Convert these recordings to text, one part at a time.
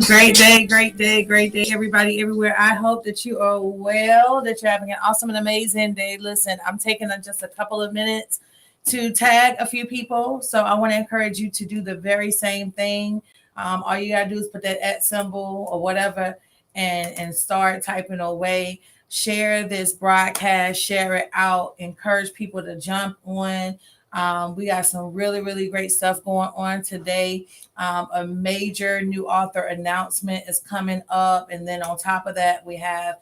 Great day, great day, great day, everybody, everywhere. I hope that you are well, that you're having an awesome and amazing day. Listen, I'm taking just a couple of minutes to tag a few people. So I want to encourage you to do the very same thing. All you got to do is put that at symbol or whatever and start typing away. Share this broadcast, share it out, encourage people to jump on. We got some really, really great stuff going on today. A major new author announcement is coming up. And then on top of that, we have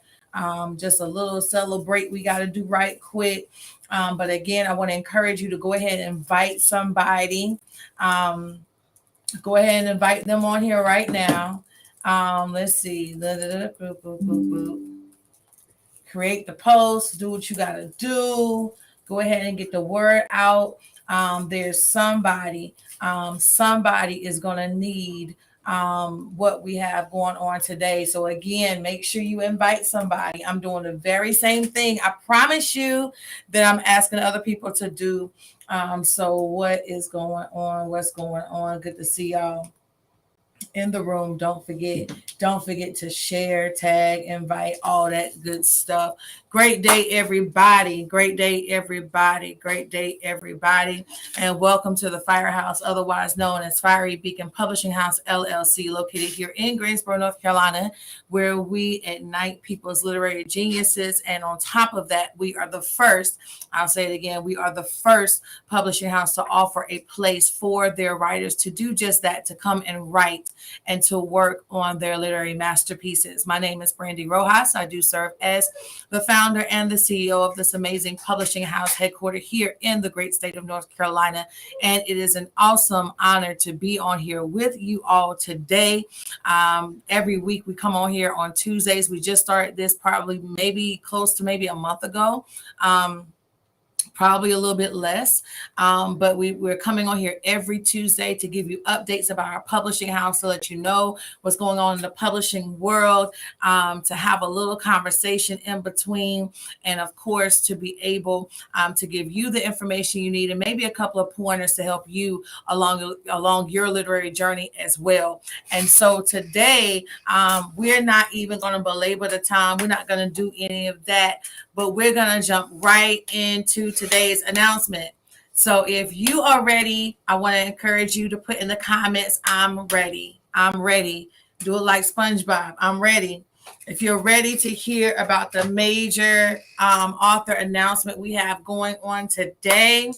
just a little celebrate we got to do right quick. But again, I want to encourage you to go ahead and invite somebody. Go ahead and invite them on here right now. Let's see. Create the post, do what you got to do. Go ahead and get the word out. There's somebody is going to need what we have going on today. So again, make sure you invite somebody. I'm doing the very same thing. I promise you that I'm asking other people to do. So what is going on? What's going on? Good to see y'all in the room. Don't forget to share, tag, invite, all that good stuff. Great day, everybody. Great day, everybody. Great day, everybody. And welcome to the Firehouse, otherwise known as Fiery Beacon Publishing House, LLC, located here in Greensboro, North Carolina, where we ignite people's literary geniuses. And on top of that, we are the first, I'll say it again, we are the first publishing house to offer a place for their writers to do just that, to come and write and to work on their literary masterpieces. My name is Brandy Rojas. I do serve as the founder and the CEO of this amazing publishing house headquartered here in the great state of North Carolina. And it is an awesome honor to be on here with you all today. Every week we come on here on Tuesdays. We just started this probably maybe close to maybe a month ago. Probably a little bit less, but we're coming on here every Tuesday to give you updates about our publishing house, to let you know what's going on in the publishing world, to have a little conversation in between, and of course to be able to give you the information you need and maybe a couple of pointers to help you along your literary journey as well. And so today, we're not even going to belabor the time. We're not going to do any of that, but we're going to jump right into today's announcement. So if you are ready, I want to encourage you to put in the comments, I'm ready. I'm ready. Do it like SpongeBob. I'm ready. If you're ready to hear about the major author announcement we have going on today,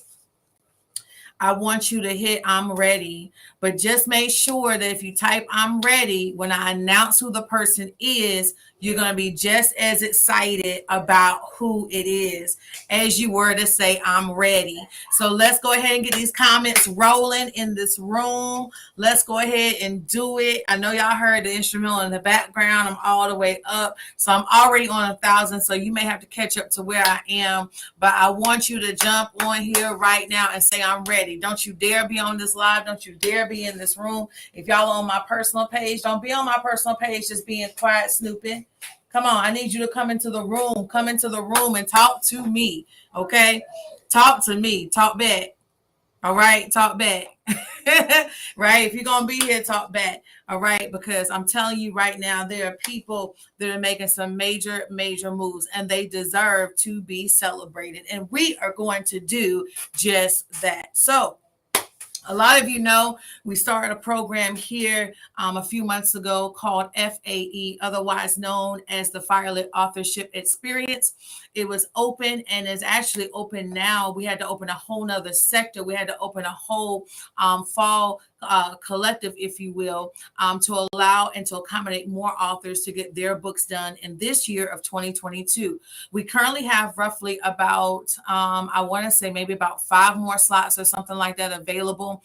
I want you to hit I'm ready, but just make sure that if you type I'm ready, when I announce who the person is, you're going to be just as excited about who it is as you were to say I'm ready. So let's go ahead and get these comments rolling in this room. Let's go ahead and do it. I know y'all heard the instrumental in the background. I'm all the way up. So I'm already on 1,000. So you may have to catch up to where I am, but I want you to jump on here right now and say I'm ready. Don't you dare be on this live. Don't you dare be in this room. If y'all on my personal page, don't be on my personal page just being quiet, snooping. Come on, I need you to come into the room. Come into the room and talk to me, okay? Talk to me. Talk back. All right? Talk back. Right? If you're going to be here, talk back. All right? Because I'm telling you right now, there are people that are making some major, major moves, and they deserve to be celebrated. And we are going to do just that. So, a lot of you know we started a program here a few months ago called FAE, otherwise known as the Fyrelit Authorship Experience. It was open and is actually open now. We had to open a whole nother sector. We had to open a whole fall collective, if you will, to allow and to accommodate more authors to get their books done in this year of 2022. We currently have roughly about, I want to say maybe about 5 more slots or something like that available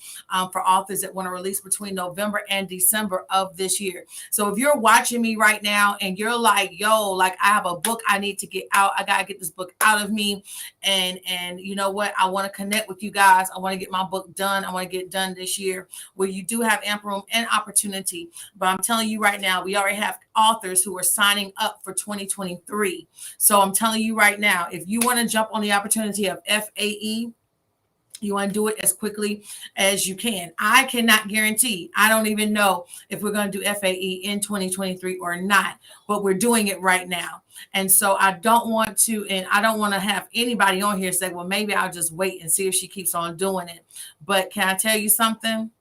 for authors that want to release between November and December of this year. So if you're watching me right now and you're like, yo, like I have a book I need to get out. I got to get this book out of me. And you know what? I want to connect with you guys. I want to get my book done. I want to get it done this year, where you do have ample room and opportunity. But I'm telling you right now, we already have authors who are signing up for 2023. So I'm telling you right now, if you want to jump on the opportunity of FAE, You want to do it as quickly as you can. I cannot guarantee. I don't even know if we're going to do FAE in 2023 or not, but we're doing it right now. And so I don't want to, and I don't want to have anybody on here say, well, maybe I'll just wait and see if she keeps on doing it. But can I tell you something?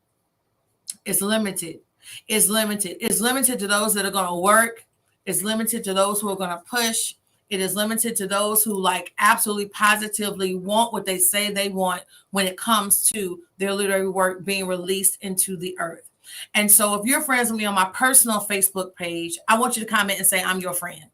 It's limited. It's limited. It's limited to those that are going to work. It's limited to those who are going to push. It is limited to those who like absolutely positively want what they say they want when it comes to their literary work being released into the earth. And so if you're friends with me on my personal Facebook page, I want you to comment and say, I'm your friend.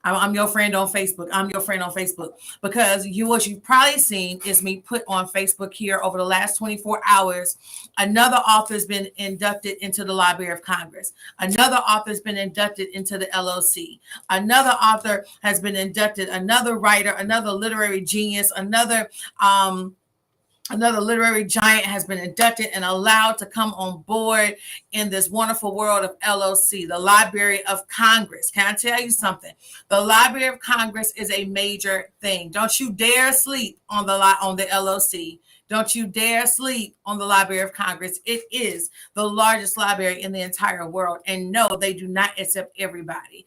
I'm your friend on Facebook. I'm your friend on Facebook, because what you've probably seen is me put on Facebook here over the last 24 hours. Another author has been inducted into the Library of Congress. Another author has been inducted into the LOC. Another author has been inducted. Another writer, another literary genius, another literary giant has been inducted and allowed to come on board in this wonderful world of LOC, the Library of Congress. Can I tell you something? The Library of Congress is a major thing. Don't you dare sleep on the LOC. Don't you dare sleep on the Library of Congress. It is the largest library in the entire world. And no, they do not accept everybody.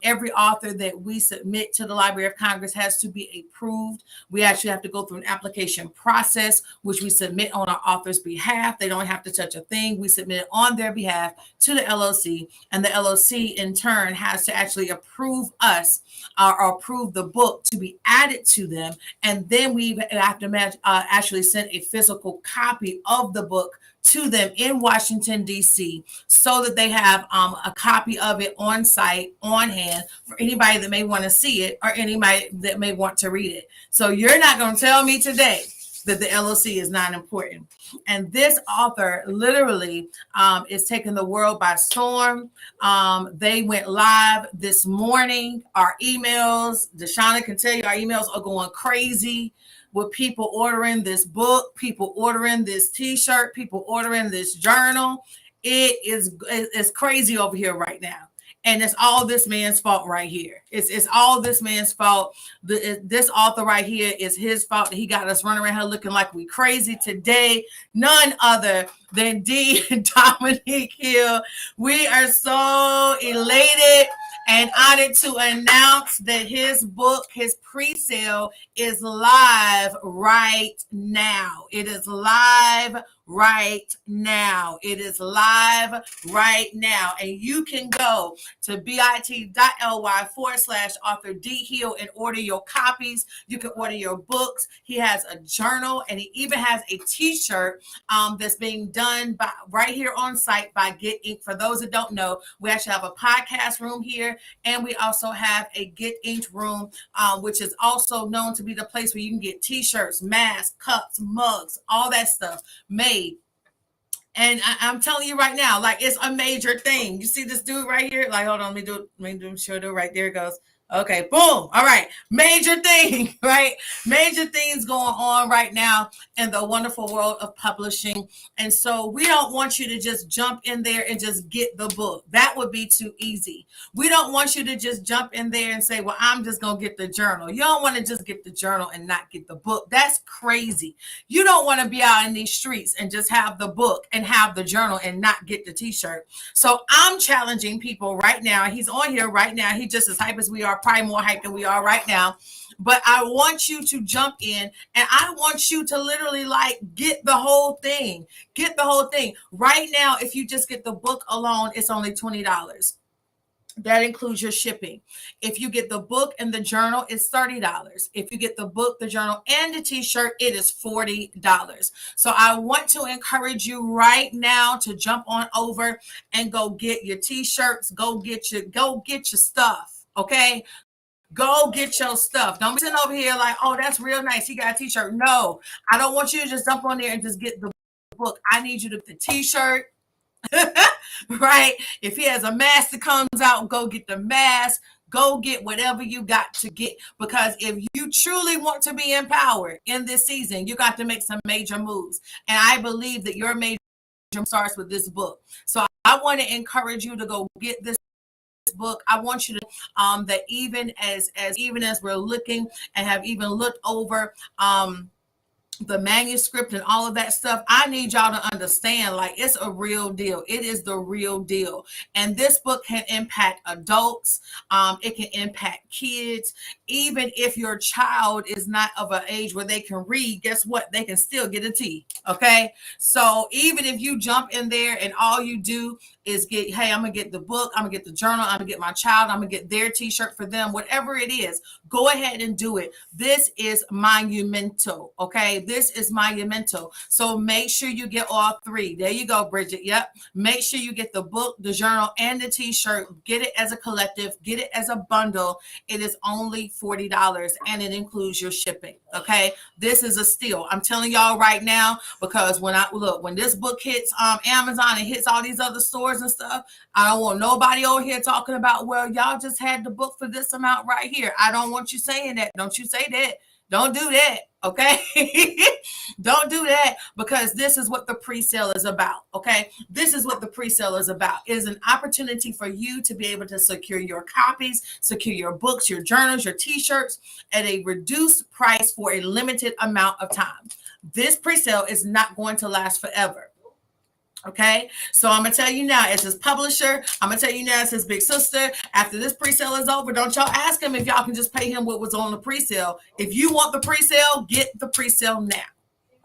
Every author that we submit to the Library of Congress has to be approved. We actually have to go through an application process, which we submit on our author's behalf. They don't have to touch a thing. We submit it on their behalf to the LOC, and the LOC in turn has to actually approve us or approve the book to be added to them. And then we have to actually send a physical copy of the book to them in Washington, D.C., so that they have a copy of it on site, on hand, for anybody that may want to see it or anybody that may want to read it. So you're not going to tell me today that the LOC is not important. And this author literally is taking the world by storm. They went live this morning. Our emails, Deshauna can tell you, our emails are going crazy with people ordering this book, people ordering this t-shirt, people ordering this journal. It's crazy over here right now. And it's all this man's fault right here. It's all this man's fault. This author right here is his fault. He got us running around here looking like we crazy today. None other than D. Dominique Hill. We are so elated and honored to announce that his book, his pre-sale, is live right now. It is live right now. It is live right now. And you can go to bit.ly/author D Hill and order your copies. You can order your books. He has a journal, and he even has a t-shirt that's being done right here on site by Get Ink. For those that don't know, we actually have a podcast room here, and we also have a Get Inked room, which is also known to be the place where you can get t-shirts, masks, cups, mugs, all that stuff made. And I'm telling you right now, like, it's a major thing. You see this dude right here? Like, hold on, let me do show it right there. It goes. Okay, boom. All right. Major thing, right? Major things going on right now in the wonderful world of publishing. And so we don't want you to just jump in there and just get the book. That would be too easy. We don't want you to just jump in there and say, well, I'm just going to get the journal. You don't want to just get the journal and not get the book. That's crazy. You don't want to be out in these streets and just have the book and have the journal and not get the t-shirt. So I'm challenging people right now. He's on here right now. He's just as hype as we are, probably more hype than we are right now. But I want you to jump in, and I want you to literally like get the whole thing. Get the whole thing. Right now, if you just get the book alone, it's only $20. That includes your shipping. If you get the book and the journal, it's $30. If you get the book, the journal, and the t-shirt, it is $40. So I want to encourage you right now to jump on over and go get your t-shirts, go get your stuff. Okay. Go get your stuff. Don't be sitting over here like, oh, that's real nice. He got a t-shirt. No, I don't want you to just jump on there and just get the book. I need you to get the t-shirt. Right? If he has a mask that comes out, go get the mask. Go get whatever you got to get, because if you truly want to be empowered in this season, you got to make some major moves. And I believe that your major starts with this book. So I want to encourage you to go get this book. I want you to that even as we're looking and have even looked over the manuscript and all of that stuff, I need y'all to understand, like, it's a real deal. It is the real deal. And this book can impact adults. It can impact kids. Even if your child is not of an age where they can read, guess what? They can still get a T. Okay. So even if you jump in there and all you do is get, hey, I'm going to get the book, I'm going to get the journal, I'm going to get my child, I'm going to get their t-shirt for them, whatever it is, go ahead and do it. This is monumental. Okay. This is monumental. So make sure you get all three. There you go, Bridget. Yep. Make sure you get the book, the journal, and the t-shirt. Get it as a collective, get it as a bundle. It is only $40 and it includes your shipping. Okay. This is a steal. I'm telling y'all right now, because when this book hits Amazon and hits all these other stores and stuff, I don't want nobody over here talking about, well, y'all just had the book for this amount right here. I don't want you saying that. Don't you say that. Don't do that. Okay. Don't do that, because this is what the pre-sale is about. Okay. This is what the pre-sale is about. It is an opportunity for you to be able to secure your copies, secure your books, your journals, your t-shirts at a reduced price for a limited amount of time. This pre-sale is not going to last forever. Okay, so I'm gonna tell you now, as his publisher, I'm gonna tell you now, as his big sister, after this pre-sale is over, don't y'all ask him if y'all can just pay him what was on the pre-sale. If you want the pre-sale, get the pre-sale now.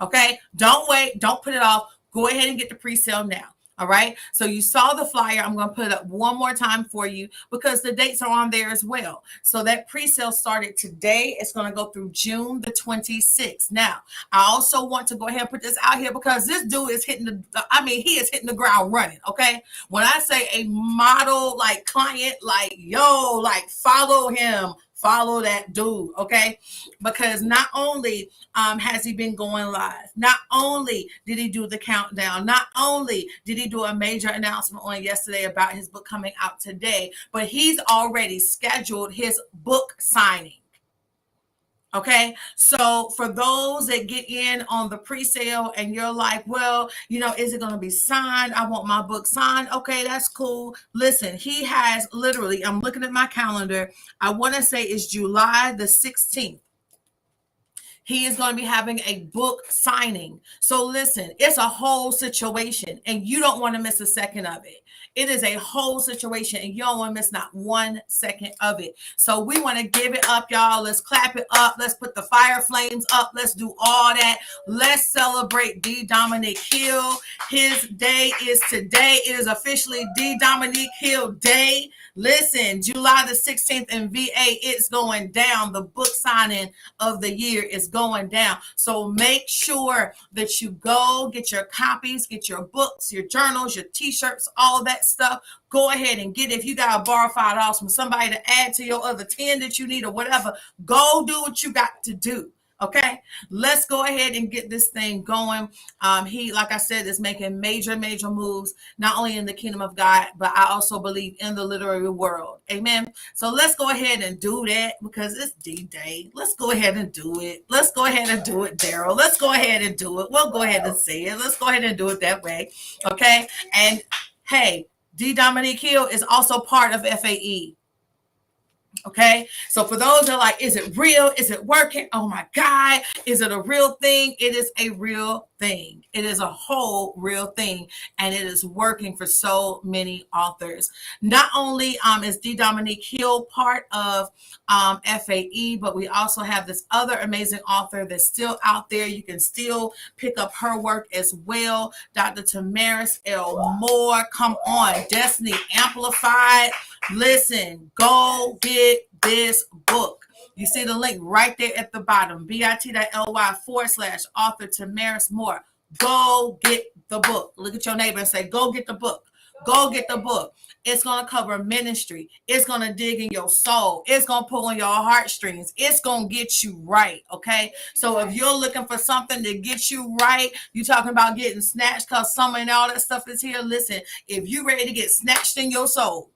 Okay, don't wait, don't put it off. Go ahead and get the pre-sale now. All right. So you saw the flyer. I'm going to put it up one more time for you because the dates are on there as well. So that pre-sale started today. It's going to go through June the 26th. Now, I also want to go ahead and put this out here because this dude is he is hitting the ground running. Okay. When I say a model, like client, like, yo, like follow him. Follow that dude, okay? Because not only has he been going live, not only did he do the countdown, not only did he do a major announcement on yesterday about his book coming out today, but he's already scheduled his book signing. Okay, so for those that get in on the pre-sale and you're like, well, is it going to be signed? I want my book signed. Okay, that's cool. Listen, he has literally, I'm looking at my calendar. I want to say it's July the 16th. He is going to be having a book signing. So listen, it's a whole situation and you don't want to miss a second of it. It is a whole situation and you don't want to miss not 1 second of it. So we want to give it up, y'all. Let's clap it up. Let's put the fire flames up. Let's do all that. Let's celebrate D. Dominique Hill. His day is today. It is officially D. Dominique Hill Day. Listen, July the 16th in VA, it's going down. The book signing of the year is going down. So make sure that you go get your copies, get your books, your journals, your t-shirts, all that stuff. Go ahead and get it. If you got to borrow $5 from somebody to add to your other 10 that you need or whatever, go do what you got to do. Okay, let's go ahead and get this thing going. He, like I said, is making major moves, not only in the kingdom of God, but I also believe in the literary world. Amen. So let's go ahead and do that because it's D-Day. Let's go ahead and do it. Let's go ahead and do it, Daryl. Let's go ahead and do it. We'll go ahead and say it. Let's go ahead and do it that way. Okay. And hey, D. Dominique Hill is also part of FAE. Okay, so for those that are like, is it real? Is it working? Oh my God, is it a real thing? It is a real thing. It is a whole real thing, and it is working for so many authors. Not only is D. Dominique Hill part of FAE, but we also have this other amazing author that's still out there. You can still pick up her work as well. Dr. Tamaris L. Moore, come on, Destiny Amplified. Listen, go get this book. You see the link right there at the bottom, bit.ly/author Tamaris Moore. Go get the book. Look at your neighbor and say, go get the book. Go get the book. It's going to cover ministry. It's going to dig in your soul. It's going to pull on your heartstrings. It's going to get you right, okay? So if you're looking for something to get you right, you're talking about getting snatched because summer and all that stuff is here. Listen, if you're ready to get snatched in your soul,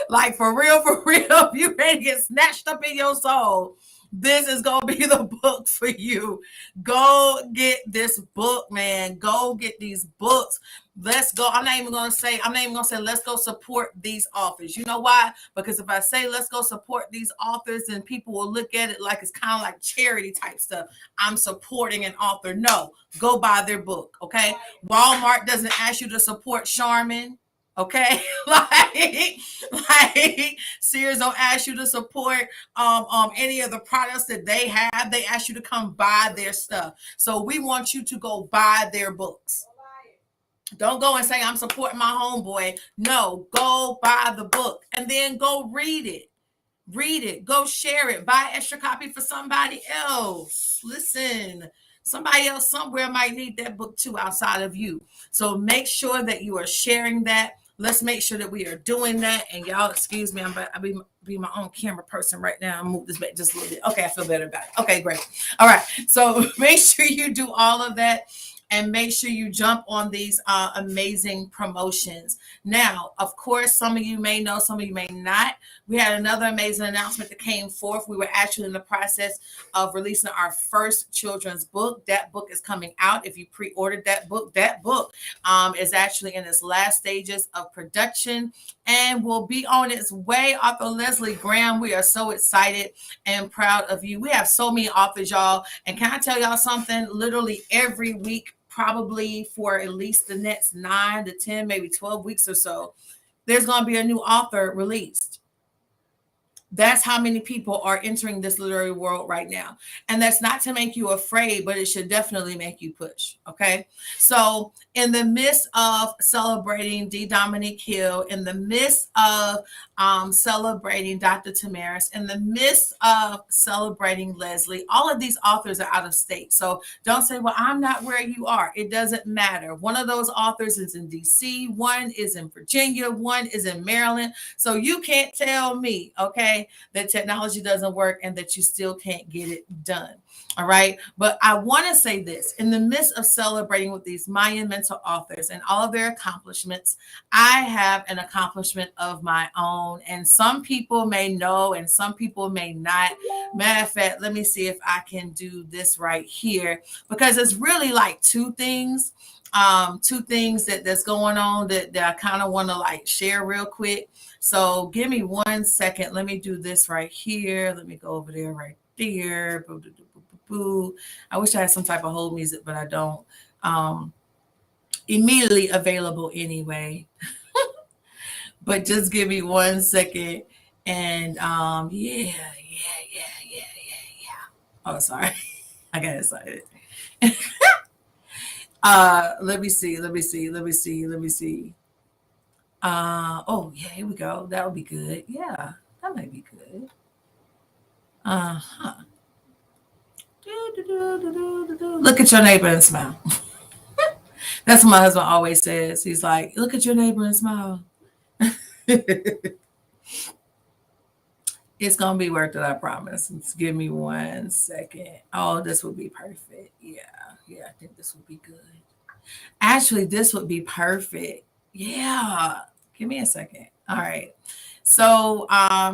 like for real, if you ready to get snatched up in your soul, This is going to be the book for you. Go get this book, man. Go get these books. Let's go. I'm not even going to say, let's go support these authors. You know why? Because if I say, let's go support these authors, then people will look at it like it's kind of like charity type stuff. I'm supporting an author. No, go buy their book. Okay. Walmart doesn't ask you to support Charmin. Okay. like Sears don't ask you to support any of the products that they have. They ask you to come buy their stuff. So we want you to go buy their books. Don't go and say, I'm supporting my homeboy. No, go buy the book and then go read it. Read it. Go share it. Buy an extra copy for somebody else. Listen, somebody else somewhere might need that book too outside of you. So make sure that you are sharing that. Let's make sure that we are doing that. And y'all, excuse me, I'll be my own camera person right now. I'll move this back just a little bit. Okay, I feel better about it. Okay, great. All right. So make sure you do all of that. And make sure you jump on these amazing promotions. Now, of course, some of you may know, some of you may not. We had another amazing announcement that came forth. We were actually in the process of releasing our first children's book. That book is coming out. If you pre-ordered that book is actually in its last stages of production and will be on its way. Author Leslie Graham, we are so excited and proud of you. We have so many authors, y'all. And can I tell y'all something? Literally every week, probably for at least the next 9 to 10, maybe 12 weeks or so, there's going to be a new author released. That's how many people are entering this literary world right now. And that's not to make you afraid, but it should definitely make you push. Okay. So in the midst of celebrating D. Dominique Hill, in the midst of celebrating Dr. Tamaris, in the midst of celebrating Leslie, all of these authors are out of state. So don't say, well, I'm not where you are. It doesn't matter. One of those authors is in DC. One is in Virginia. One is in Maryland. So you can't tell me, okay, that technology doesn't work and that you still can't get it done. All right. But I want to say this: in the midst of celebrating with these monumental authors and all of their accomplishments, I have an accomplishment of my own. And some people may know and some people may not. Matter of fact, let me see if I can do this right here, because it's really like two things that's going on that I kind of want to like share real quick. So give me 1 second. Let me do this right here. Let me go over there right there. I wish I had some type of hold music, but I don't. Immediately available anyway. But just give me 1 second. And yeah. Oh, sorry. I got excited. Let me see. Oh yeah, here we go. That would be good. Yeah, that might be good. Uh-huh. Look at your neighbor and smile. That's what my husband always says. He's like, look at your neighbor and smile. It's gonna be worth it, I promise. Just give me 1 second. Oh, this would be perfect. Yeah, I think this would be good. Actually, this would be perfect. Yeah. Give me a second. All right. So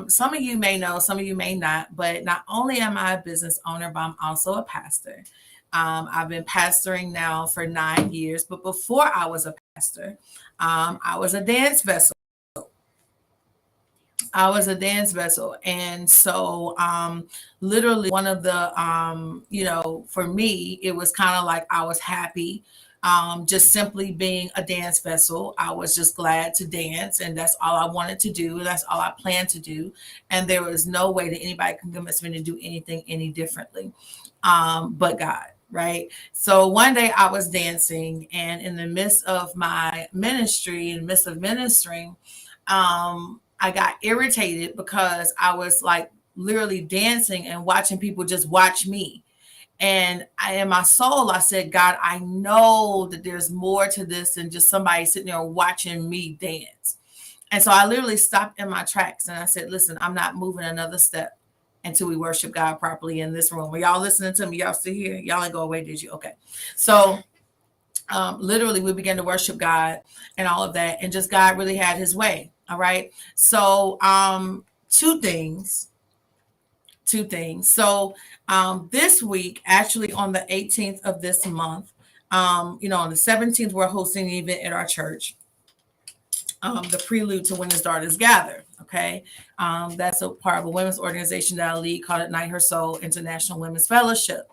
some of you may know, some of you may not, but not only am I a business owner, but I'm also a pastor. I've been pastoring now for 9 years, but before I was a pastor, I was a dance vessel. And so literally one of the, for me, it was kind of like I was happy just simply being a dance vessel. I was just glad to dance, and that's all I wanted to do. And that's all I planned to do. And there was no way that anybody can convince me to do anything any differently but God. Right. So one day I was dancing, and in the midst of my ministry, in the midst of ministering, I got irritated because I was like literally dancing and watching people just watch me. And in my soul, I said, God, I know that there's more to this than just somebody sitting there watching me dance. And so I literally stopped in my tracks and I said, listen, I'm not moving another step until we worship God properly in this room. Are y'all listening to me? Y'all still here? Y'all ain't go away, did you? Okay. So literally we began to worship God and all of that. And just God really had his way. All right. So two things. two things. So this week, actually on the 18th of this month, on the 17th, we're hosting an event at our church, the prelude to When His Daughters Gather. Okay. That's a part of a women's organization that I lead called Ignite Her Soul International Women's Fellowship.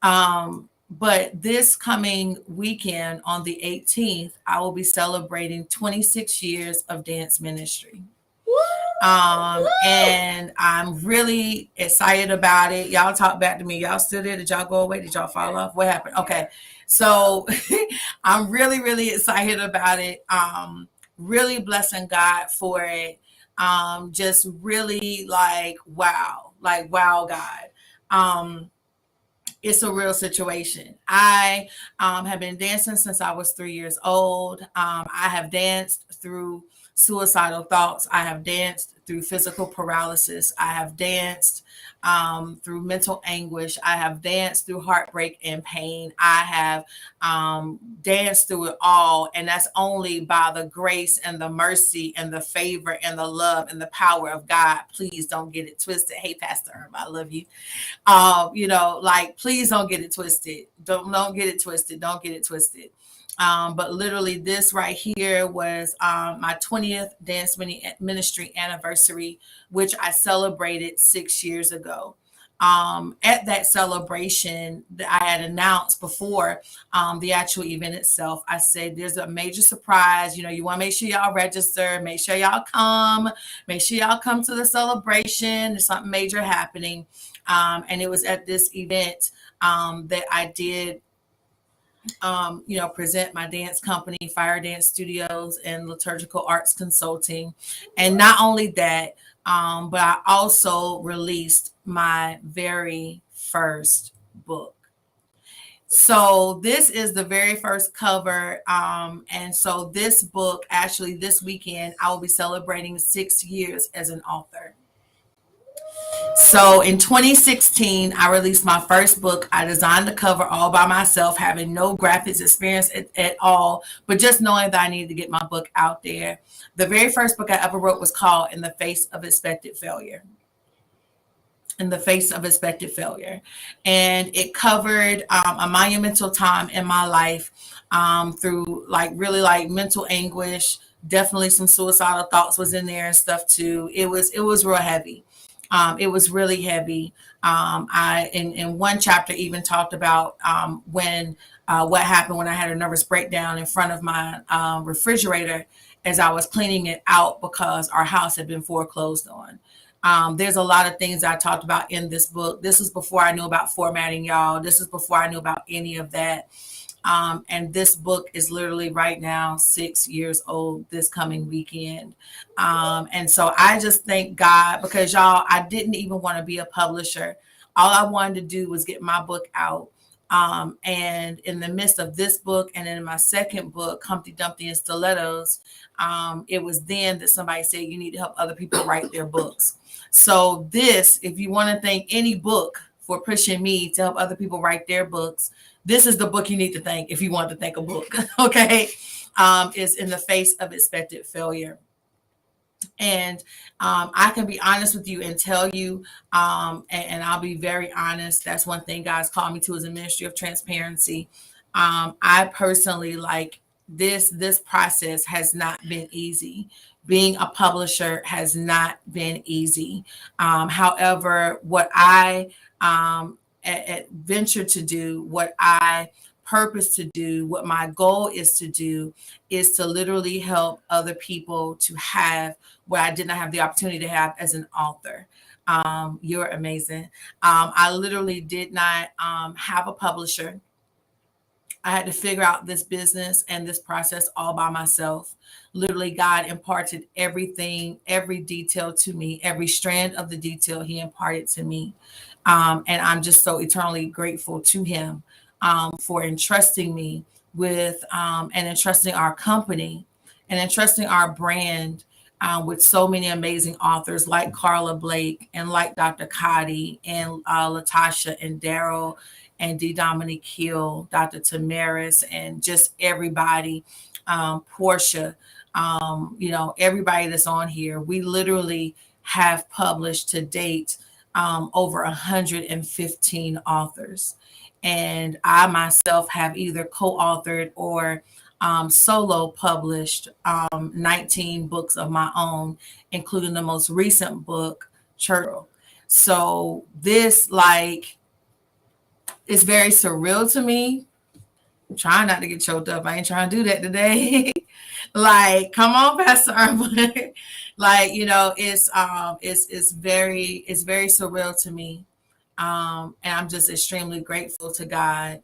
But this coming weekend on the 18th, I will be celebrating 26 years of dance ministry. And I'm really excited about it. Y'all talk back to me. Y'all still there? Did y'all go away? Did y'all fall off? What happened? Okay. So I'm really, really excited about it. Really blessing God for it. Just really like wow, God. It's a real situation. I have been dancing since I was 3 years old. I have danced through suicidal thoughts. I have danced through physical paralysis. I have danced through mental anguish. I have danced through heartbreak and pain. I have danced through it all. And that's only by the grace and the mercy and the favor and the love and the power of God. Please don't get it twisted. Hey, Pastor Irma, I love you. Please don't get it twisted. Don't get it twisted. Don't get it twisted. But literally this right here was my 20th dance ministry anniversary, which I celebrated 6 years ago. At that celebration that I had announced before the actual event itself, I said there's a major surprise. You want to make sure y'all register, make sure y'all come to the celebration. There's something major happening. And it was at this event that I did present my dance company, Fire Dance Studios and Liturgical Arts Consulting. And not only that, but I also released my very first book. So this is the very first cover. And so this book, actually this weekend, I will be celebrating 6 years as an author. So in 2016, I released my first book. I designed the cover all by myself, having no graphics experience at all, but just knowing that I needed to get my book out there. The very first book I ever wrote was called In the Face of Expected Failure. In the Face of Expected Failure. And it covered a monumental time in my life through really mental anguish. Definitely some suicidal thoughts was in there and stuff too. It was real heavy. It was really heavy. I in one chapter even talked about when what happened when I had a nervous breakdown in front of my refrigerator as I was cleaning it out because our house had been foreclosed on. There's a lot of things I talked about in this book. This is before I knew about formatting, y'all. This is before I knew about any of that. And this book is literally right now 6 years old this coming weekend. And so I just thank God because y'all, I didn't even want to be a publisher. All I wanted to do was get my book out. And in the midst of this book and in my second book, Humpty Dumpty and Stilettos, it was then that somebody said you need to help other people write their books. So this, if you want to thank any book for pushing me to help other people write their books, this is the book you need to thank if you want to thank a book. Okay. Is In the Face of Expected Failure. And I can be honest with you and tell you, and I'll be very honest. That's one thing God's called me to is a ministry of transparency. I personally this process has not been easy. Being a publisher has not been easy. However, what I venture to do, what I purpose to do, what my goal is to literally help other people to have what I did not have the opportunity to have as an author. You're amazing. I literally did not have a publisher. I had to figure out this business and this process all by myself. Literally, God imparted everything, every detail to me, every strand of the detail He imparted to me. And I'm just so eternally grateful to Him for entrusting me with and entrusting our company and entrusting our brand with so many amazing authors like Carla Blake and like Dr. Cotty and Latasha and Daryl and D. Dominique Hill, Dr. Tamaris, and just everybody, Portia, everybody that's on here. We literally have published to date over 115 authors. And I myself have either co-authored or solo published 19 books of my own, including the most recent book, Church. So this like is very surreal to me. I'm trying not to get choked up. I ain't trying to do that today. Like, come on, Pastor Irwin. Like, you know, it's very surreal to me. And I'm just extremely grateful to God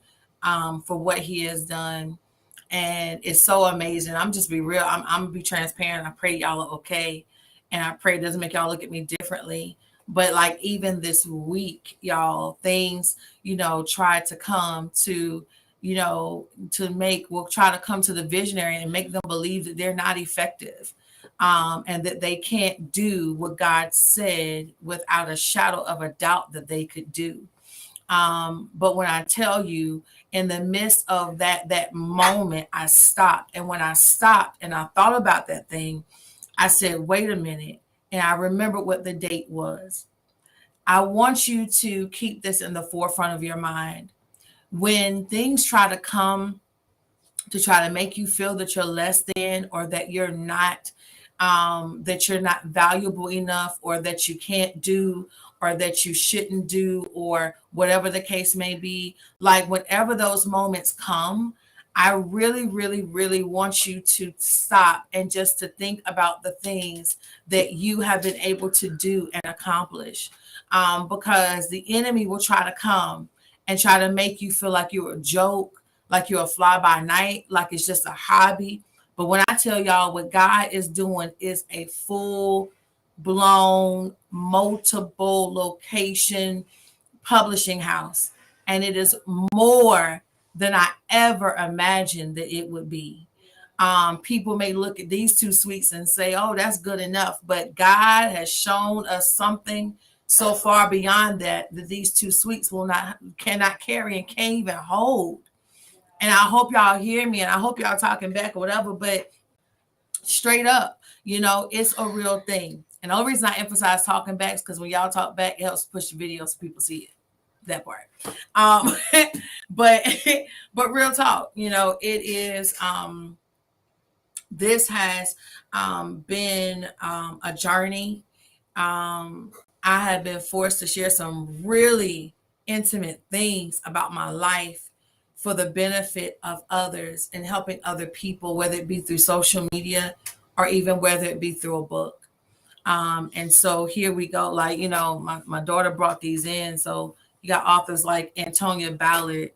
for what He has done. And it's so amazing. I'm just be real. I'm gonna be transparent. I pray y'all are okay. And I pray it doesn't make y'all look at me differently. But like even this week, y'all, things, you know, try to come to, you know, will try to come to the visionary and make them believe that they're not effective. And that they can't do what God said without a shadow of a doubt that they could do. But when I tell you, in the midst of that moment, I stopped. And when I stopped and I thought about that thing, I said, wait a minute. And I remembered what the date was. I want you to keep this in the forefront of your mind. When things try to come to try to make you feel that you're less than, or that you're not valuable enough, or that you can't do, or that you shouldn't do, or whatever the case may be, like whenever those moments come, I really, really, really want you to stop and just to think about the things that you have been able to do and accomplish. Because the enemy will try to come and try to make you feel like you're a joke, like you're a fly by night, like it's just a hobby. But when I tell y'all what God is doing is a full blown, multiple location publishing house. And it is more than I ever imagined that it would be. People may look at these two suites and say, oh, that's good enough. But God has shown us something so far beyond that these two suites cannot carry and can't even hold. And I hope y'all hear me, and I hope y'all talking back or whatever, but straight up, you know, it's a real thing. And the only reason I emphasize talking back is because when y'all talk back, it helps push the video so people see it. That part. But but real talk, you know, it is this has been a journey. I have been forced to share some really intimate things about my life for the benefit of others and helping other people, whether it be through social media or even whether it be through a book. And so here we go. Like, you know, my daughter brought these in. So you got authors like Antonia Ballard.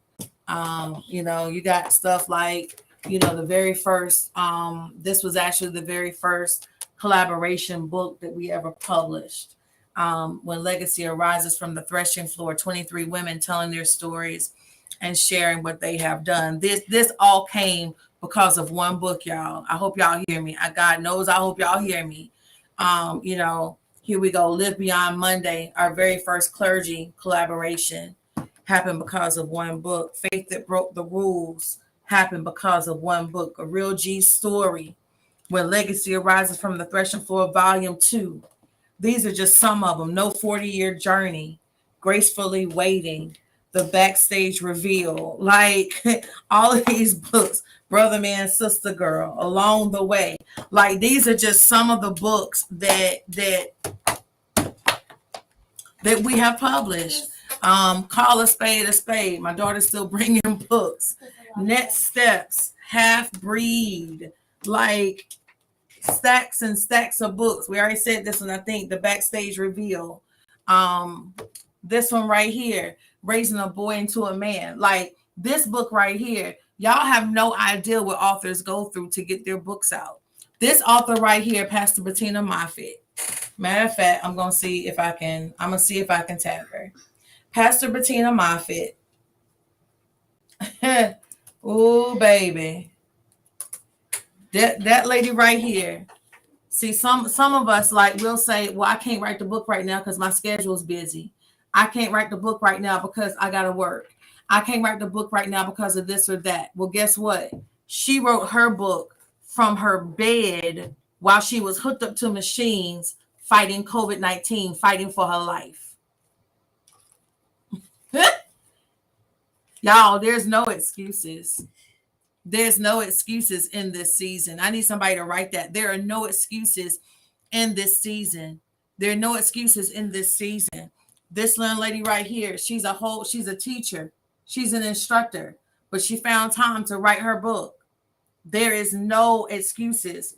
You know, you got stuff like, you know, the very first, this was actually the very first collaboration book that we ever published. When Legacy Arises from the Threshing Floor, 23 women telling their stories and sharing what they have done. This all came because of one book, y'all. I hope y'all hear me. God knows I hope y'all hear me. You know, here we go. Live Beyond Monday, our very first clergy collaboration, happened because of one book. Faith That Broke the Rules happened because of one book. A Real G Story, When Legacy Arises from the Threshing Floor, Volume 2. These are just some of them. No 40-Year Journey, Gracefully Waiting, The Backstage Reveal, like all of these books, Brother Man, Sister Girl, Along the Way. Like these are just some of the books that we have published. Call a Spade a Spade. My daughter's still bringing books. Next Steps, Half Breed, like stacks and stacks of books. We already said this one, I think, The Backstage Reveal. This one right here, Raising a Boy into a Man. Like this book right here, y'all have no idea what authors go through to get their books out. This author right here, Pastor Bettina Moffitt. Matter of fact, I'm gonna see if I can tag her. Pastor Bettina Moffitt. Oh, baby. That lady right here. See, some of us, like, we'll say, well, I can't write the book right now because my schedule is busy. I can't write the book right now because I got to work. I can't write the book right now because of this or that. Well, guess what? She wrote her book from her bed while she was hooked up to machines fighting COVID-19, fighting for her life. Y'all, there's no excuses. There's no excuses in this season. I need somebody to write that. There are no excuses in this season. There are no excuses in this season. This little lady right here, she's a teacher. She's an instructor, but she found time to write her book. There is no excuses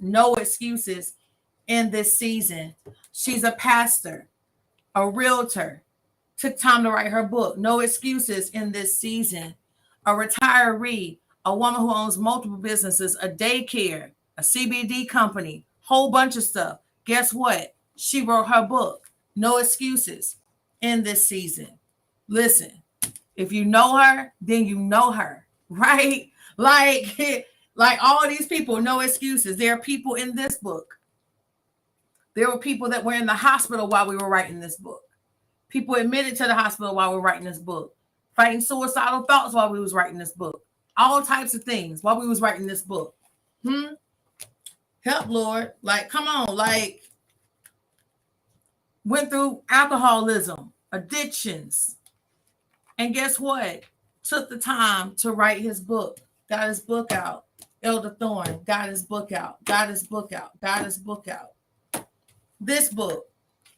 in this season. She's a pastor, a realtor, took time to write her book. No excuses in this season. A retiree, a woman who owns multiple businesses, a daycare, a CBD company, whole bunch of stuff. Guess what? She wrote her book. No excuses in this season. Listen, if you know her, then you know her, right? Like all these people, no excuses. There are people in this book. There were people that were in the hospital while we were writing this book. People admitted to the hospital while we were writing this book, fighting suicidal thoughts while we was writing this book, all types of things while we was writing this book. Help, Lord. Like, come on. Like, went through alcoholism, addictions. And guess what? Took the time to write his book. Got his book out. Elder Thorne got his book out. Got his book out. Got his book out. This book,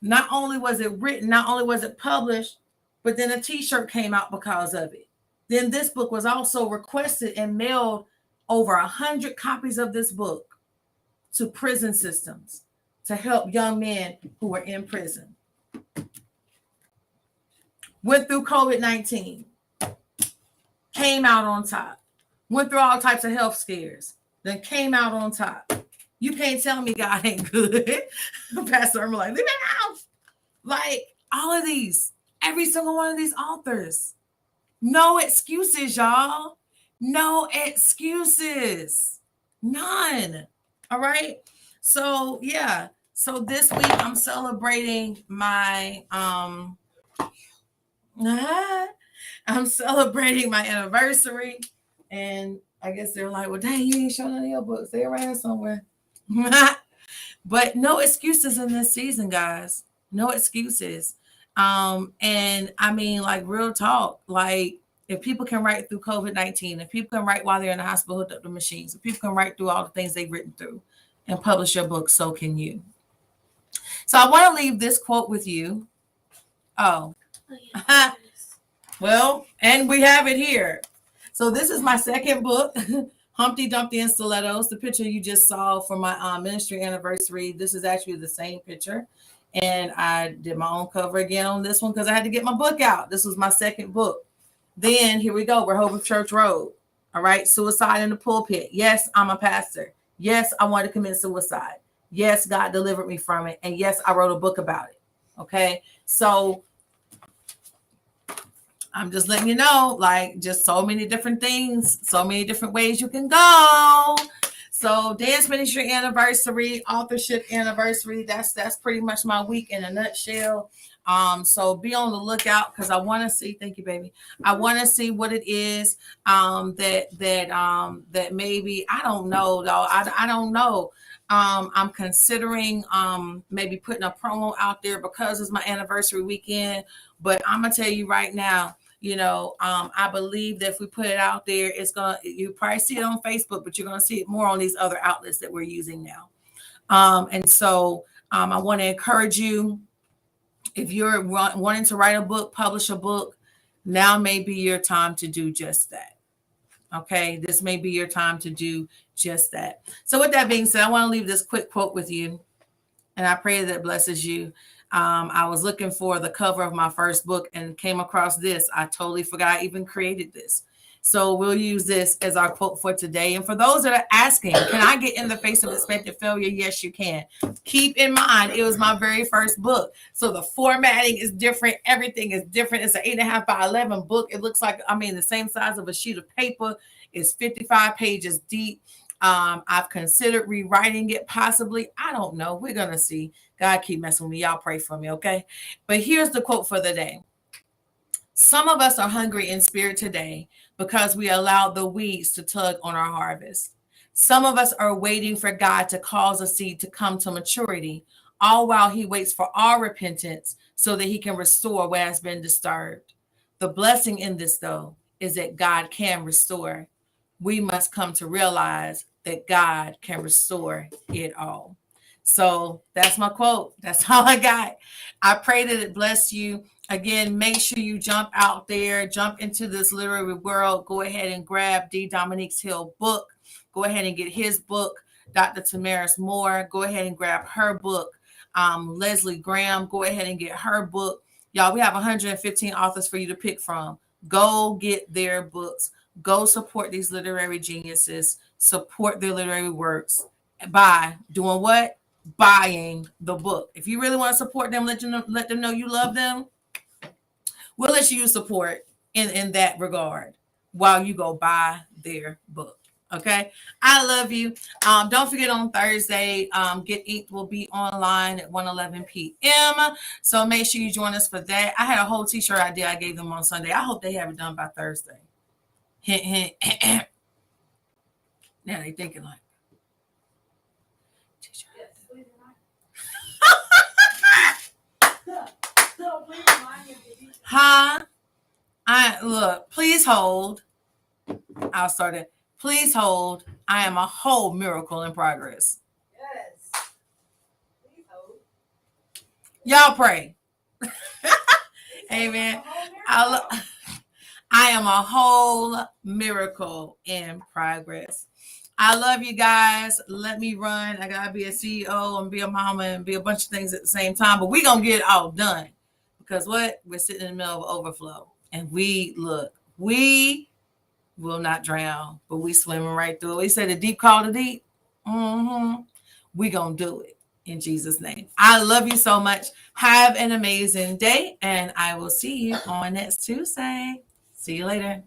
not only was it written, not only was it published, but then a t-shirt came out because of it. Then this book was also requested and mailed over 100 copies of this book to prison systems to help young men who were in prison. Went through COVID-19, came out on top. Went through all types of health scares, then came out on top. You can't tell me God ain't good. Pastor Irma, like, leave it out. Like, all of these, every single one of these authors. No excuses, y'all. No excuses. None. All right. So, yeah. So this week I'm celebrating my I'm celebrating my anniversary. And I guess they're like, well, dang, you ain't showing any of your books. They're around somewhere. But no excuses in this season, guys. No excuses. And I mean, like, real talk, like, if people can write through COVID-19, if people can write while they're in the hospital, hooked up to machines, if people can write through all the things they've written through and publish your book, so can you. So I want to leave this quote with you. Oh, yeah. Well, and we have it here. So this is my second book, Humpty Dumpty and Stilettos. The picture you just saw for my ministry anniversary. This is actually the same picture. And I did my own cover again on this one because I had to get my book out. This was my second book. Then here we go. Rehoboth Church Road. All right. Suicide in the pulpit. Yes, I'm a pastor. Yes, I wanted to commit suicide. Yes, God delivered me from it. And yes, I wrote a book about it. Okay. So I'm just letting you know, like, just so many different things, so many different ways you can go. So dance ministry anniversary, authorship anniversary. That's pretty much my week in a nutshell. So be on the lookout because I want to see. Thank you, baby. I want to see what it is that maybe, I don't know though. I don't know. I'm considering maybe putting a promo out there because it's my anniversary weekend. But I'm gonna tell you right now, you know, I believe that if we put it out there, you probably see it on Facebook, but you're gonna see it more on these other outlets that we're using now. And so I want to encourage you, if you're wanting to write a book, publish a book, now may be your time to do just that. Okay, this may be your time to do just that. So with that being said, I want to leave this quick quote with you, and I pray that it blesses you. I was looking for the cover of my first book and came across this. I totally forgot I even created this. So we'll use this as our quote for today. And for those that are asking, can I get in the face of expected failure? Yes, you can. Keep in mind, it was my very first book. So the formatting is different. Everything is different. It's an 8.5 by 11 book. It looks like, the same size of a sheet of paper. It's 55 pages deep. I've considered rewriting it possibly. I don't know. We're going to see. God keep messing with me. Y'all pray for me, okay? But here's the quote for the day. Some of us are hungry in spirit today because we allowed the weeds to tug on our harvest. Some of us are waiting for God to cause a seed to come to maturity, all while he waits for our repentance so that he can restore what has been disturbed. The blessing in this, though, is that God can restore. We must come to realize that God can restore it all. So that's my quote. That's all I got. I pray that it bless you. Again, make sure you jump out there, jump into this literary world. Go ahead and grab D. Dominique's Hill book. Go ahead and get his book, Dr. Tamaris Moore. Go ahead and grab her book. Leslie Graham, go ahead and get her book. Y'all, we have 115 authors for you to pick from. Go get their books. Go support these literary geniuses. Support their literary works by doing what? Buying the book. If you really want to support them, let them know you love them. We'll let you support in that regard while you go buy their book. Okay. I love you. Don't forget on Thursday, Get Inked will be online at 1:11 p.m. So make sure you join us for that. I had a whole t-shirt idea I gave them on Sunday. I hope they have it done by Thursday. Hint, hint. Now they thinking like, huh? Please hold. I'll start it. Please hold. I am a whole miracle in progress. Yes. Please hold. Y'all pray. Amen. I am a whole miracle in progress. I love you guys. Let me run. I gotta be a CEO and be a mama and be a bunch of things at the same time. But we're gonna get it all done. Because what? We're sitting in the middle of overflow. And we will not drown, but we swimming right through it. We say the deep call to deep. We gonna do it in Jesus' name. I love you so much. Have an amazing day, and I will see you on next Tuesday. See you later.